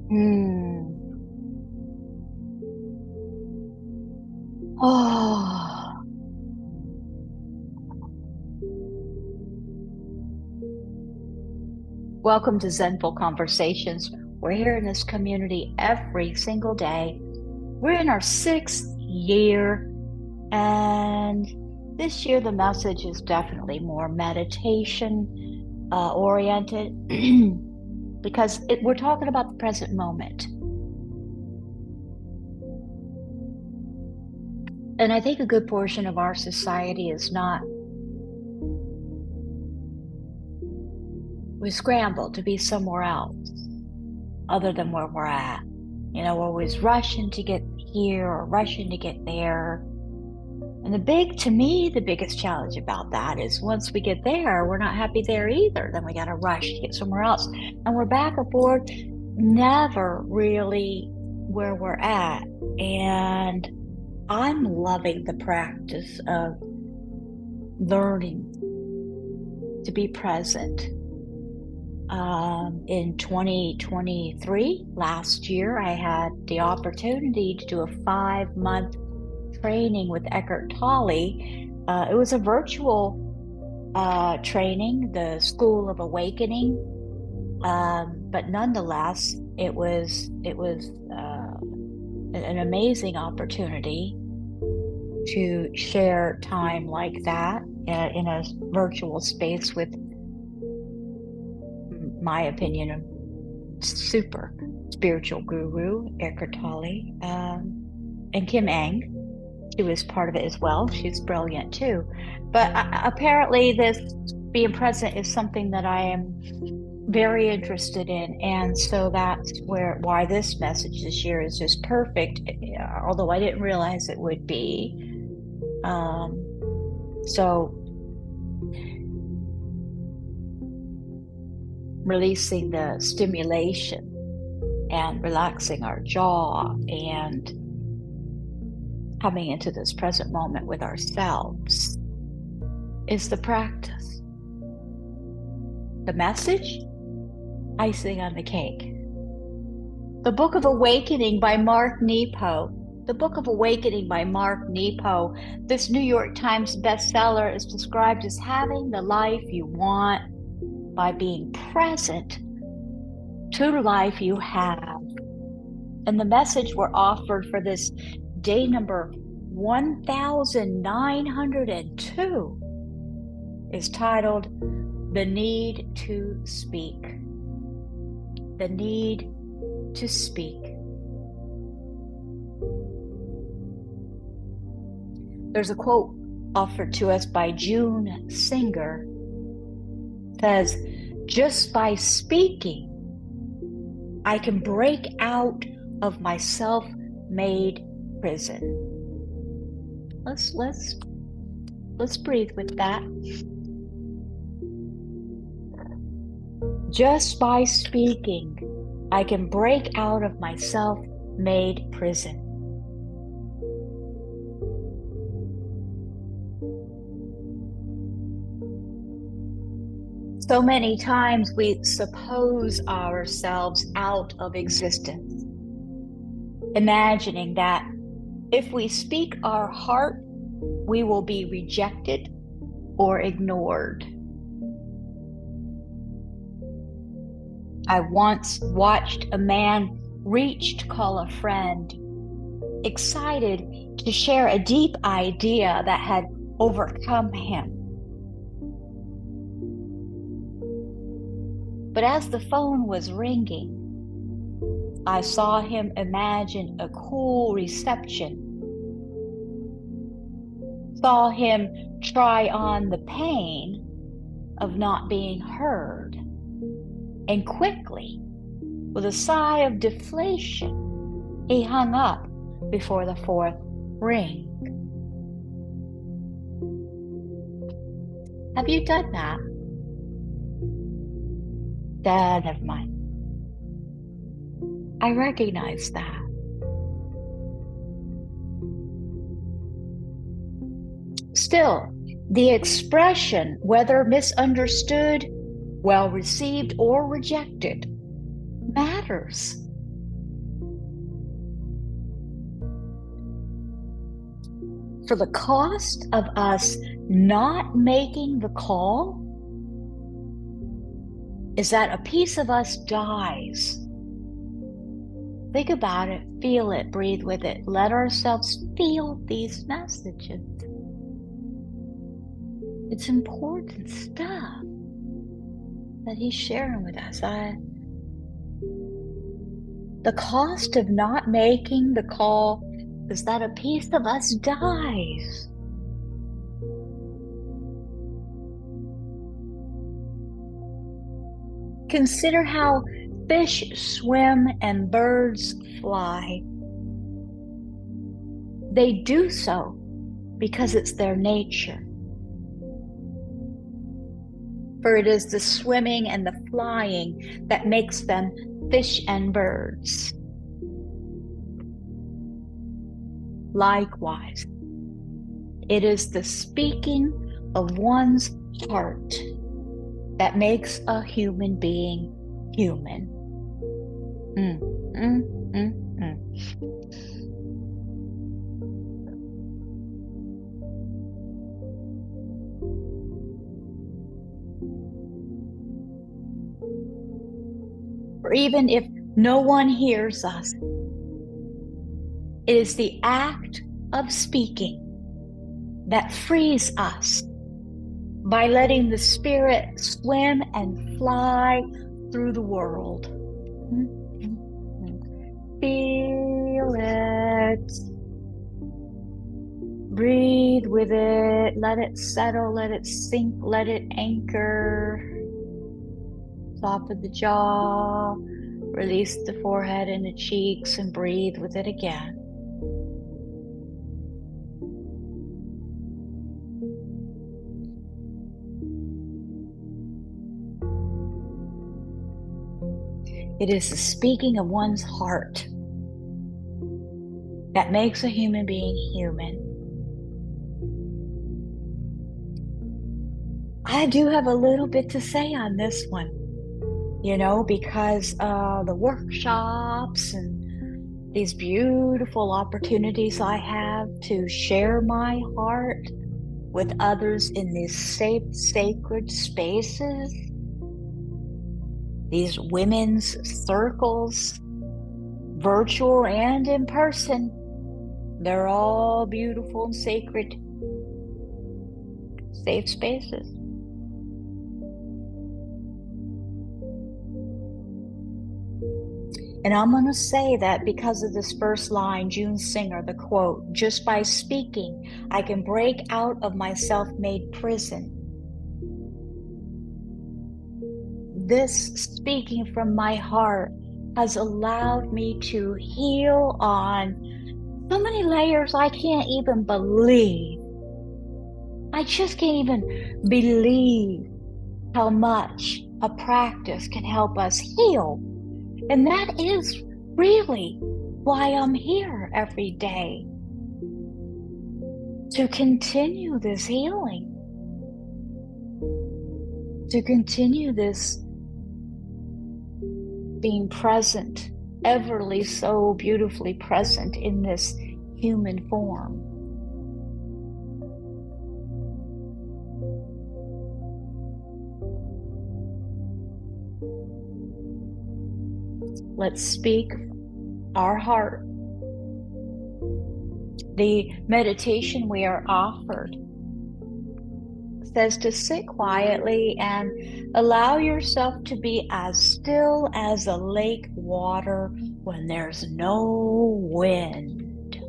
Hmm. Oh, welcome to Zenful Conversations. We're here in this community every single day. We're in our sixth year, and this year the message is definitely more meditation oriented because we're talking about the present moment. And I think a good portion of our society is not, we scramble to be somewhere else other than where we're at. We're always rushing to get here or rushing to get there. And to me, the biggest challenge about that is once we get there, we're not happy there either. Then we got to rush to get somewhere else. And we're back and forth, never really where we're at. And I'm loving the practice of learning to be present. In 2023, last year, I had the opportunity to do a 5-month training with Eckhart Tolle. It was a virtual training, the School of Awakening, but nonetheless, it was an amazing opportunity to share time like that in a virtual space with, my opinion, a super spiritual guru, Eckhart Tolle, and Kim Eng. She was part of it as well. She's brilliant too. But apparently, this being present is something that I am very interested in. And so that's why this message this year is just perfect, although I didn't realize it would be. So releasing the stimulation and relaxing our jaw and coming into this present moment with ourselves is the practice. The message, icing on the cake. The Book of Awakening by Mark Nepo. The Book of Awakening by Mark Nepo. This New York Times bestseller is described as having the life you want by being present to the life you have. And the message we're offered for this day number 1902 is titled The Need to Speak. The Need to Speak. There's a quote offered to us by June Singer. It says, just by speaking, I can break out of my self-made prison. Let's breathe with that. Just by speaking, I can break out of my self-made prison. So many times we suppose ourselves out of existence, imagining that if we speak our heart, we will be rejected or ignored. I once watched a man reach to call a friend, excited to share a deep idea that had overcome him. But as the phone was ringing, I saw him imagine a cool reception, saw him try on the pain of not being heard, and quickly, with a sigh of deflation, he hung up before the fourth ring. Have you done that? Never mind. I recognize that. Still, the expression, whether misunderstood, well received, or rejected, matters. For the cost of us not making the call is that a piece of us dies. Think about it, feel it, breathe with it. Let ourselves feel these messages. It's important stuff that he's sharing with us. The cost of not making the call is that a piece of us dies. Consider how fish swim and birds fly. They do so because it's their nature. For it is the swimming and the flying that makes them fish and birds. Likewise, it is the speaking of one's heart that makes a human being human. For even if no one hears us, it is the act of speaking that frees us by letting the Spirit swim and fly through the world. Feel it. Breathe with it. Let it settle. Let it sink. Let it anchor. Soften the jaw. Release the forehead and the cheeks and breathe with it again. It is the speaking of one's heart that makes a human being human. I do have a little bit to say on this one, because the workshops and these beautiful opportunities I have to share my heart with others in these safe, sacred spaces, these women's circles, virtual and in person. They're all beautiful and sacred, safe spaces. And I'm going to say that because of this first line, June Singer, the quote, "Just by speaking, I can break out of my self-made prison." This speaking from my heart has allowed me to heal on so many layers I can't even believe. I just can't even believe how much a practice can help us heal. And that is really why I'm here every day, to continue this healing, to continue this being present, everly so beautifully present in this human form. Let's speak our heart. The meditation we are offered says to sit quietly and allow yourself to be as still as a lake water when there's no wind.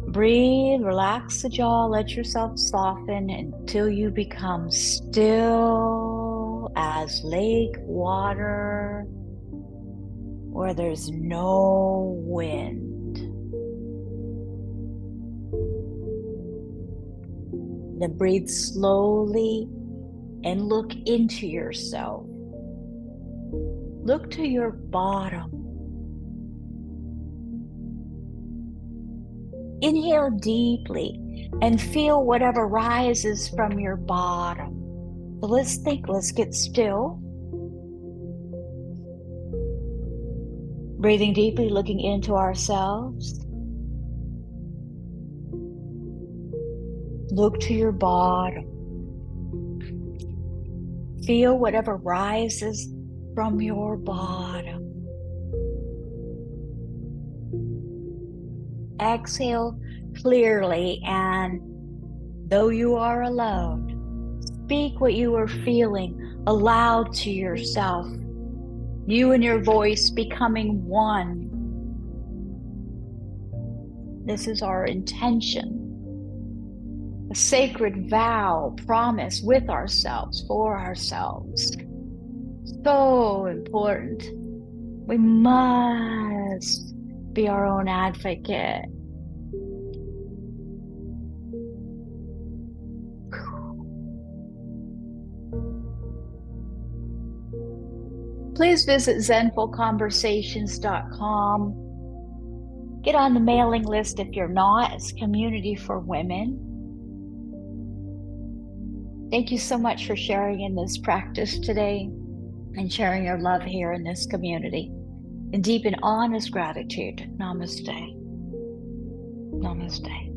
Breathe, relax the jaw, let yourself soften until you become still as lake water where there's no wind. Then breathe slowly and look into yourself. Look to your bottom. Inhale deeply and feel whatever rises from your bottom. So let's think, let's get still. Breathing deeply, looking into ourselves. Look to your bottom. Feel whatever rises from your bottom. Exhale clearly, and though you are alone, speak what you are feeling aloud to yourself. You and your voice becoming one. This is our intention. A sacred vow, promise with ourselves, for ourselves. So important. We must be our own advocate. Please visit zenfulconversations.com. Get on the mailing list if you're not. It's a community for women. Thank you so much for sharing in this practice today and sharing your love here in this community. In deep and honest gratitude. Namaste. Namaste.